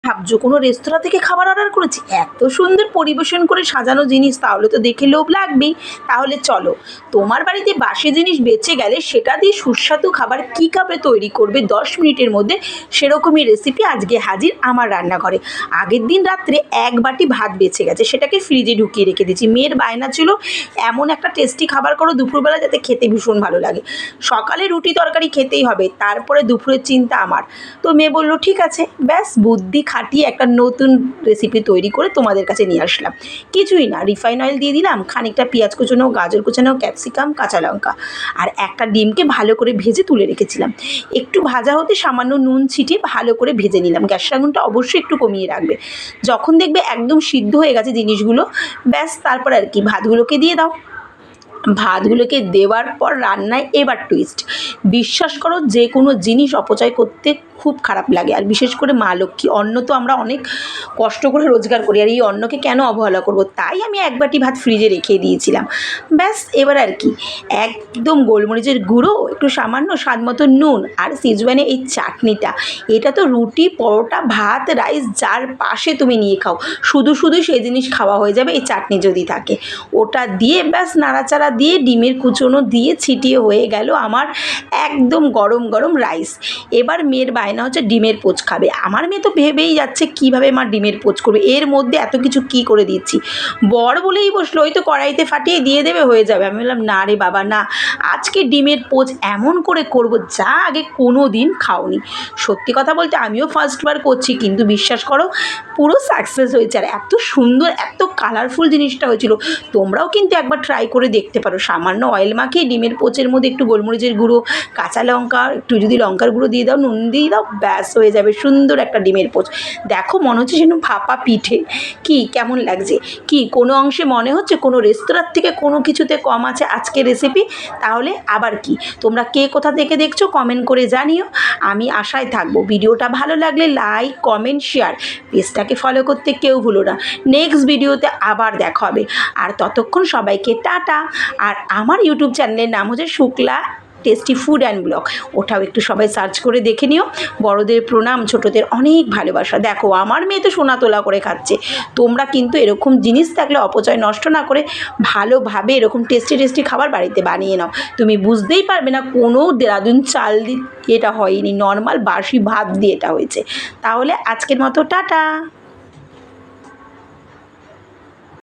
ভাবছো কোনো রেস্তোরাঁ থেকে খাবার অর্ডার করেছি? এত সুন্দর পরিবেশন করে সাজানো জিনিস, তাহলে তো দেখে লোভ লাগবেই। তাহলে চলো, তোমার বাড়িতে বাসি জিনিস বেঁচে গেলে সেটা দিয়ে সুস্বাদু খাবার কীভাবে তৈরি করবে 10 মিনিটের মধ্যে, সেরকমই রেসিপি আজকে হাজির আমার রান্নাঘরে। আগের দিন রাত্রে এক বাটি ভাত বেঁচে গেছে, সেটাকে ফ্রিজে ঢুকিয়ে রেখে দিয়েছি। মেয়ের বায়না ছিল এমন একটা টেস্টি খাবার করো দুপুরবেলা যাতে খেতে ভীষণ ভালো লাগে। সকালে রুটি তরকারি খেতেই হবে, তারপরে দুপুরের চিন্তা আমার। তো মেয়ে বলল ঠিক আছে, ব্যাস বুদ্ধি খাটিয়ে একটা নতুন রেসিপি তৈরি করে তোমাদের কাছে নিয়ে আসলাম। কিছুই না, রিফাইন অয়েল দিয়ে দিলাম, খানিকটা পেঁয়াজ কুচোনো, গাজর কুচোনো, ক্যাপসিকাম, কাঁচা লঙ্কা আর একটা ডিমকে ভালো করে ভেজে তুলে রেখেছিলাম। একটু ভাজা হতে সামান্য নুন ছিটিয়ে ভালো করে ভেজে নিলাম। গ্যাসের আগুনটা অবশ্যই একটু কমিয়ে রাখবে। যখন দেখবে একদম সিদ্ধ হয়ে গেছে জিনিসগুলো, ব্যাস তারপর আর কি, ভাতগুলোকে দিয়ে দাও। ভাতগুলোকে দেওয়ার পর রান্নায় এবার টুইস্ট। বিশ্বাস করো, যে কোনো জিনিস অপচয় করতে খুব খারাপ লাগে, আর বিশেষ করে মা লক্ষ্মী অন্ন তো আমরা অনেক কষ্ট করে রোজগার করি, আর এই অন্নকে কেন অবহেলা করব? তাই আমি এক বাটি ভাত ফ্রিজে রেখে দিয়েছিলাম। ব্যাস এবার আর কি, একদম গোলমরিচের গুঁড়ো, একটু সামান্য স্বাদ মতো নুন আর সিজওয়ানে এই চাটনিটা, এটা তো রুটি, পরোটা, ভাত, রাইস যার পাশে তুমি নিয়ে খাও, শুধু শুধু সেই জিনিস খাওয়া হয়ে যাবে এই চাটনি যদি থাকে। ওটা দিয়ে ব্যাস নাড়াচাড়া দিয়ে ডিমের কুচোনো দিয়ে ছিটিয়ে হয়ে গেল আমার একদম গরম গরম রাইস। এবার মেয়ের বায়না হচ্ছে ডিমের পোচ খাবে। আমার মেয়ে তো ভেবেই যাচ্ছে কীভাবে মা ডিমের পোচ করবে, এর মধ্যে এত কিছু কী করে দিচ্ছি। বর বলেই বসলো ওই তো কড়াইতে ফাটিয়ে দিয়ে দেবে, হয়ে যাবে। আমি বললাম না রে বাবা না, আজকে ডিমের পোচ এমন করে করব যা আগে কোনো দিন খাওনি। সত্যি কথা বলতে আমিও ফার্স্টবার করছি, কিন্তু বিশ্বাস করো পুরো সাকসেস হয়েছে, আর এত সুন্দর এত কালারফুল জিনিসটা হয়েছিল। তোমরাও কিন্তু একবার ট্রাই করে দেখতে পারো। সামান্য অয়েল মাখিয়ে ডিমের পোচের মধ্যে একটু গোলমরিচের গুঁড়ো, কাঁচা লঙ্কা, একটু যদি লঙ্কার গুঁড়ো দিয়ে দাও, নুন দিয়ে দাও, ব্যাস হয়ে যাবে সুন্দর একটা ডিমের পোচ। দেখো মনে হচ্ছে যেন ভাপা পিঠে। কি কেমন লাগছে? কি কোনো অংশে মনে হচ্ছে কোনো রেস্তোরাঁর থেকে কোনো কিছুতে কম আছে আজকের রেসিপি? তাহলে আবার কি, তোমরা কে কোথা থেকে দেখছো কমেন্ট করে জানিও। আমি আশায় থাকবো। ভিডিওটা ভালো লাগলে লাইক, কমেন্ট, শেয়ার, পেজটাকে ফলো করতে কেউ ভুলো না। নেক্সট ভিডিওতে আবার দেখা হবে, আর ততক্ষণ সবাইকে টাটা। আর আমার ইউটিউব চ্যানেলের নাম হচ্ছে Shukla tasty food and blog, ওটাও একটু সবাই সার্চ করে দেখে নিও। বড়দের প্রণাম, ছোটদের অনেক ভালোবাসা। দেখো আমার মেয়ে তো সোনা তোলা করে খাচ্ছে। তোমরা কিন্তু এরকম জিনিস থাকলে অপচয় নষ্ট না করে ভালোভাবে এরকম টেস্টি টেস্টি খাবার বাড়িতে বানিয়ে নাও। তুমি বুঝতেই পারবে না কোনো দেরাদুন চাল দিয়ে এটা হয়নি, নর্মাল বাসি ভাত দিয়ে এটা হয়েছে। তাহলে আজকের মতো টাটা।